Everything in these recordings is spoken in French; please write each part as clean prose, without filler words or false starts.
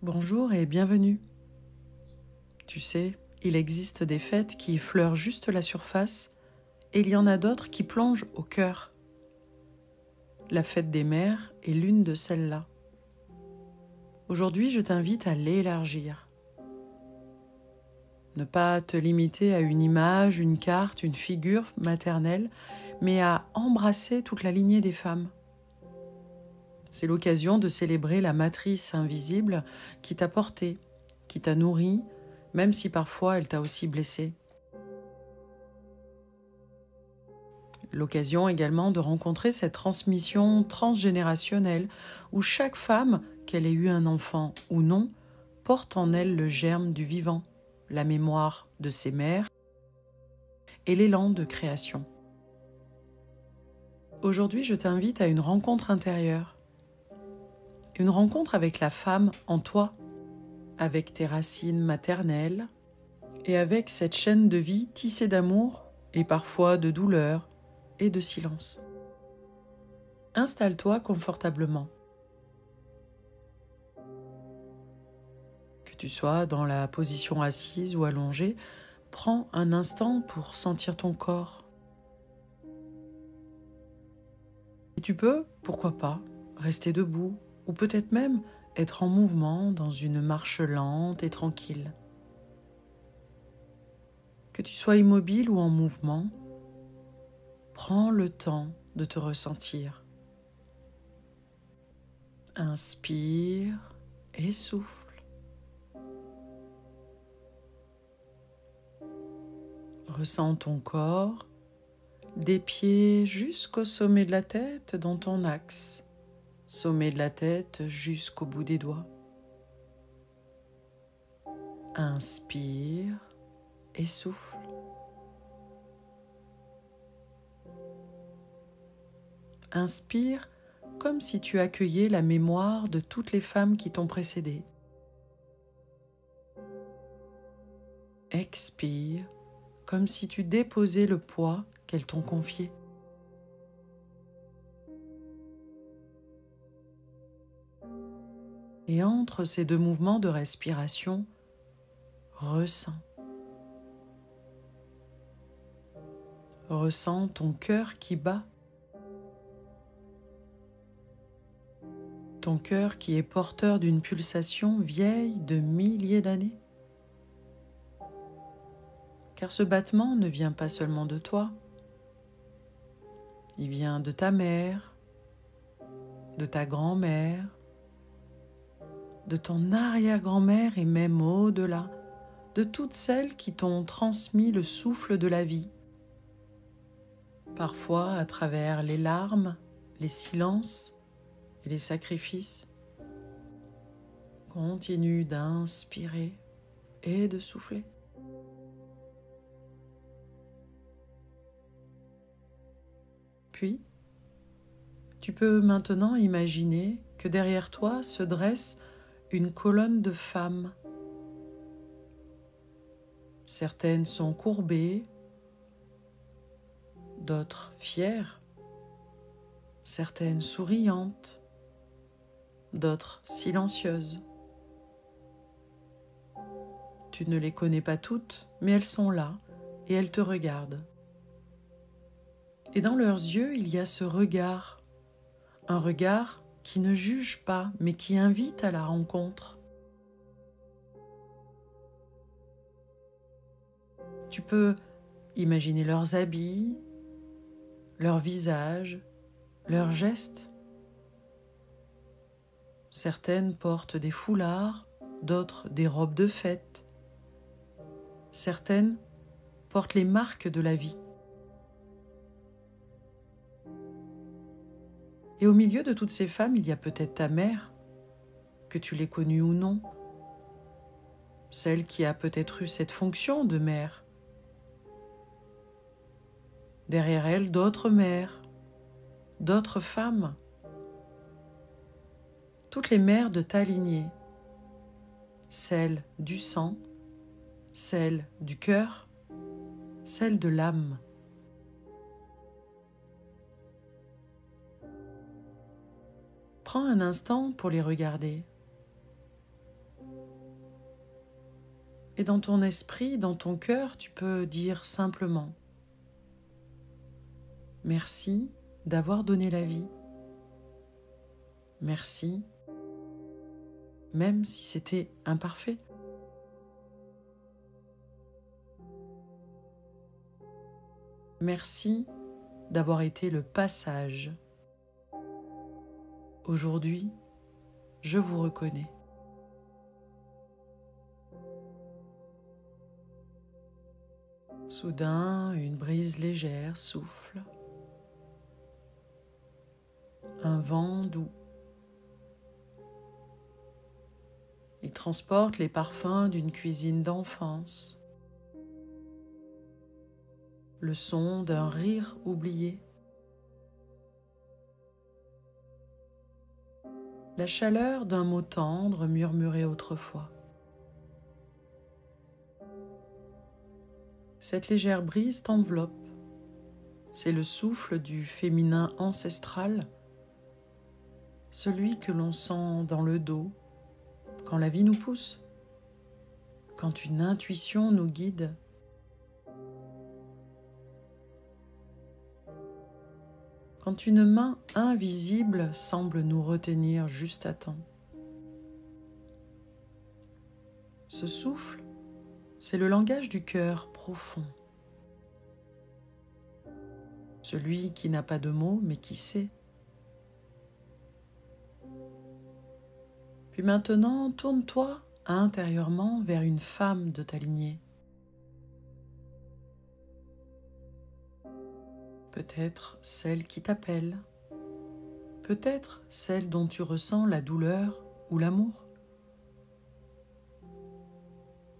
Bonjour et bienvenue. Tu sais, il existe des fêtes qui effleurent juste la surface et il y en a d'autres qui plongent au cœur. La fête des mères est l'une de celles-là. Aujourd'hui, je t'invite à l'élargir. Ne pas te limiter à une image, une carte, une figure maternelle, mais à embrasser toute la lignée des femmes. C'est l'occasion de célébrer la matrice invisible qui t'a porté, qui t'a nourri, même si parfois elle t'a aussi blessé. L'occasion également de rencontrer cette transmission transgénérationnelle où chaque femme, qu'elle ait eu un enfant ou non, porte en elle le germe du vivant, la mémoire de ses mères et l'élan de création. Aujourd'hui, je t'invite à une rencontre intérieure. Une rencontre avec la femme en toi, avec tes racines maternelles et avec cette chaîne de vie tissée d'amour et parfois de douleur et de silence. Installe-toi confortablement. Que tu sois dans la position assise ou allongée, prends un instant pour sentir ton corps. Et tu peux, pourquoi pas, rester debout ou peut-être même être en mouvement dans une marche lente et tranquille. Que tu sois immobile ou en mouvement, prends le temps de te ressentir. Inspire et souffle. Ressens ton corps, des pieds jusqu'au sommet de la tête dans ton axe, sommet de la tête jusqu'au bout des doigts. Inspire et souffle. Inspire comme si tu accueillais la mémoire de toutes les femmes qui t'ont précédé. Expire comme si tu déposais le poids qu'elles t'ont confié. Et entre ces deux mouvements de respiration, ressens. Ressens ton cœur qui bat. Ton cœur qui est porteur d'une pulsation vieille de milliers d'années. Car ce battement ne vient pas seulement de toi. Il vient de ta mère, de ta grand-mère, de ton arrière-grand-mère et même au-delà, de toutes celles qui t'ont transmis le souffle de la vie. Parfois à travers les larmes, les silences et les sacrifices. Continue d'inspirer et de souffler. Puis, tu peux maintenant imaginer que derrière toi se dresse une colonne de femmes. Certaines sont courbées, d'autres fières, certaines souriantes, d'autres silencieuses. Tu ne les connais pas toutes, mais elles sont là et elles te regardent. Et dans leurs yeux, il y a ce regard, un regard qui ne juge pas, mais qui invite à la rencontre. Tu peux imaginer leurs habits, leurs visages, leurs gestes. Certaines portent des foulards, d'autres des robes de fête. Certaines portent les marques de la vie. Et au milieu de toutes ces femmes, il y a peut-être ta mère, que tu l'aies connue ou non, celle qui a peut-être eu cette fonction de mère. Derrière elle, d'autres mères, d'autres femmes, toutes les mères de ta lignée, celles du sang, celles du cœur, celles de l'âme. Prends un instant pour les regarder. Et dans ton esprit, dans ton cœur, tu peux dire simplement « Merci d'avoir donné la vie. Merci, même si c'était imparfait. Merci d'avoir été le passage. Aujourd'hui, je vous reconnais. » Soudain, une brise légère souffle. Un vent doux. Il transporte les parfums d'une cuisine d'enfance. Le son d'un rire oublié. La chaleur d'un mot tendre murmuré autrefois. Cette légère brise t'enveloppe. C'est le souffle du féminin ancestral, celui que l'on sent dans le dos quand la vie nous pousse, quand une intuition nous guide. Quand une main invisible semble nous retenir juste à temps. Ce souffle, c'est le langage du cœur profond. Celui qui n'a pas de mots mais qui sait. Puis maintenant, tourne-toi intérieurement vers une femme de ta lignée. Peut-être celle qui t'appelle, peut-être celle dont tu ressens la douleur ou l'amour.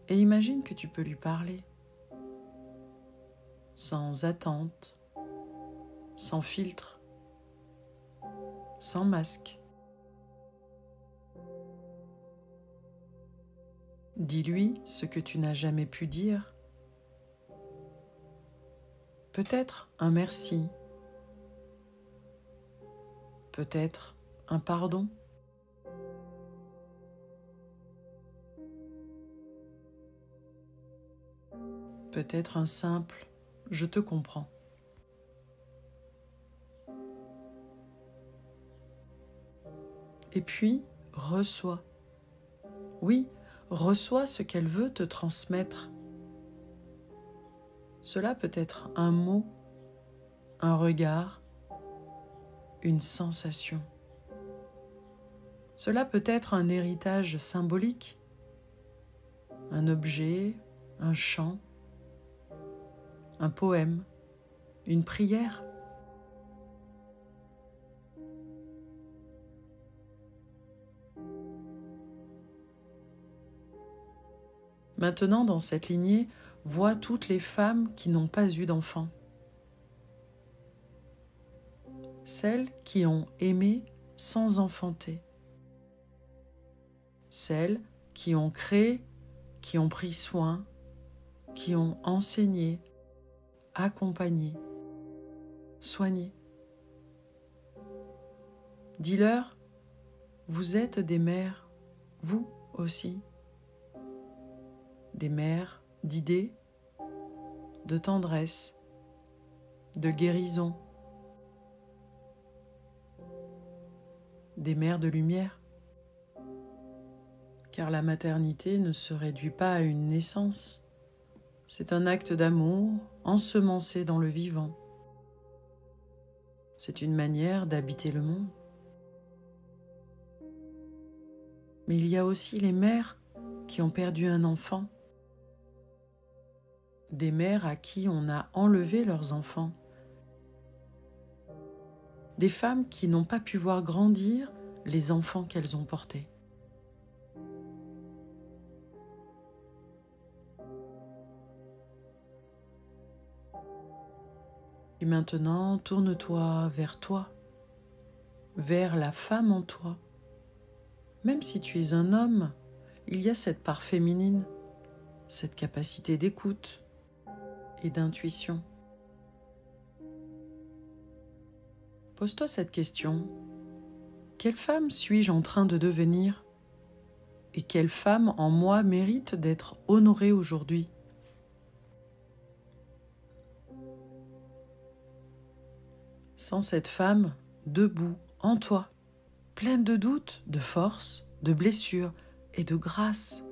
Et imagine que tu peux lui parler, sans attente, sans filtre, sans masque. Dis-lui ce que tu n'as jamais pu dire. Peut-être un merci, peut-être un pardon. Peut-être un simple « je te comprends ». Et puis, reçois. Oui, reçois ce qu'elle veut te transmettre. Cela peut être un mot, un regard, une sensation. Cela peut être un héritage symbolique, un objet, un chant, un poème, une prière. Maintenant, dans cette lignée, vois toutes les femmes qui n'ont pas eu d'enfants. Celles qui ont aimé sans enfanter. Celles qui ont créé, qui ont pris soin, qui ont enseigné, accompagné, soigné. Dis-leur, vous êtes des mères, vous aussi. Des mères d'idées, de tendresse, de guérison, des mères de lumière. Car la maternité ne se réduit pas à une naissance, c'est un acte d'amour ensemencé dans le vivant. C'est une manière d'habiter le monde. Mais il y a aussi les mères qui ont perdu un enfant, des mères à qui on a enlevé leurs enfants, des femmes qui n'ont pas pu voir grandir les enfants qu'elles ont portés. Et maintenant, tourne-toi vers toi, vers la femme en toi. Même si tu es un homme, il y a cette part féminine, cette capacité d'écoute et d'intuition. Pose-toi cette question. Quelle femme suis-je en train de devenir? Et quelle femme en moi mérite d'être honorée aujourd'hui? Sans cette femme, debout, en toi, pleine de doutes, de force, de blessures et de grâce.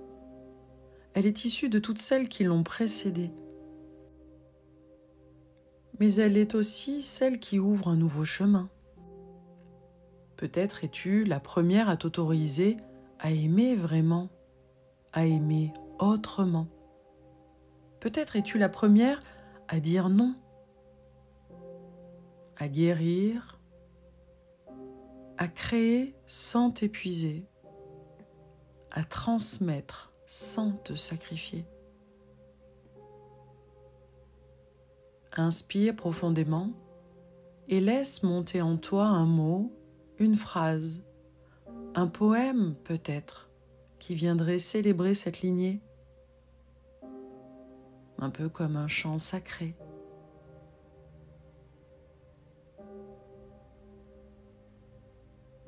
Elle est issue de toutes celles qui l'ont précédée. Mais elle est aussi celle qui ouvre un nouveau chemin. Peut-être es-tu la première à t'autoriser à aimer vraiment, à aimer autrement. Peut-être es-tu la première à dire non, à guérir, à créer sans t'épuiser, à transmettre sans te sacrifier. Inspire profondément et laisse monter en toi un mot, une phrase, un poème peut-être, qui viendrait célébrer cette lignée, un peu comme un chant sacré.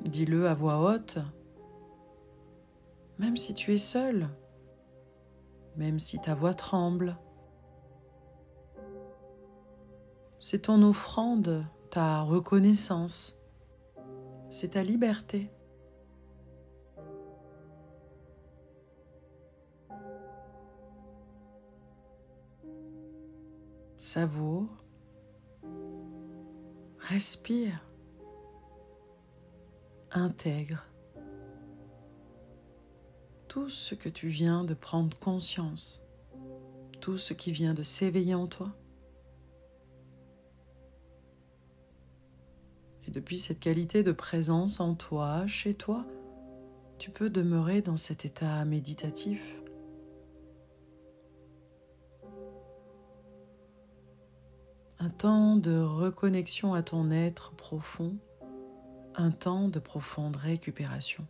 Dis-le à voix haute, même si tu es seul, même si ta voix tremble. C'est ton offrande, ta reconnaissance, c'est ta liberté. Savoure, respire, intègre tout ce que tu viens de prendre conscience, tout ce qui vient de s'éveiller en toi. Et depuis cette qualité de présence en toi, chez toi, tu peux demeurer dans cet état méditatif. Un temps de reconnexion à ton être profond, un temps de profonde récupération.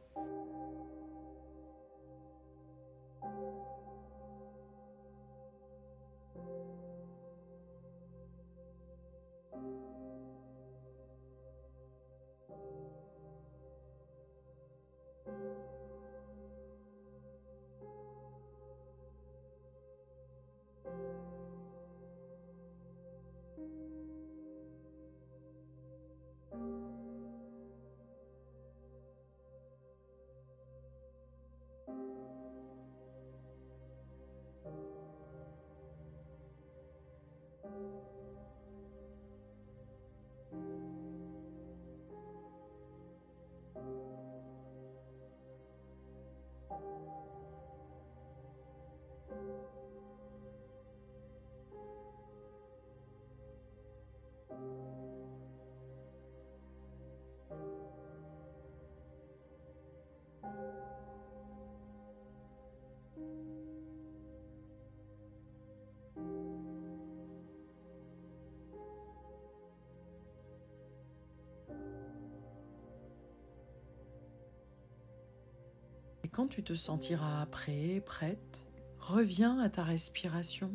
Et quand tu te sentiras prêt, prête, reviens à ta respiration,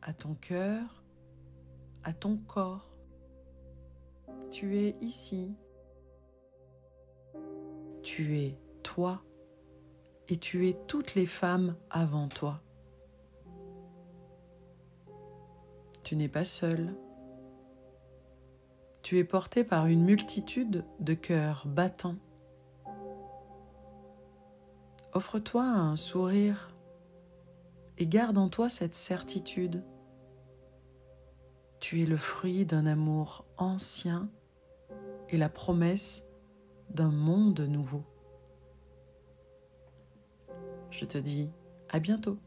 à ton cœur, à ton corps. Tu es ici. Tu es toi et tu es toutes les femmes avant toi. Tu n'es pas seul. Tu es porté par une multitude de cœurs battants. Offre-toi un sourire et garde en toi cette certitude. Tu es le fruit d'un amour ancien et la promesse d'un monde nouveau. Je te dis à bientôt.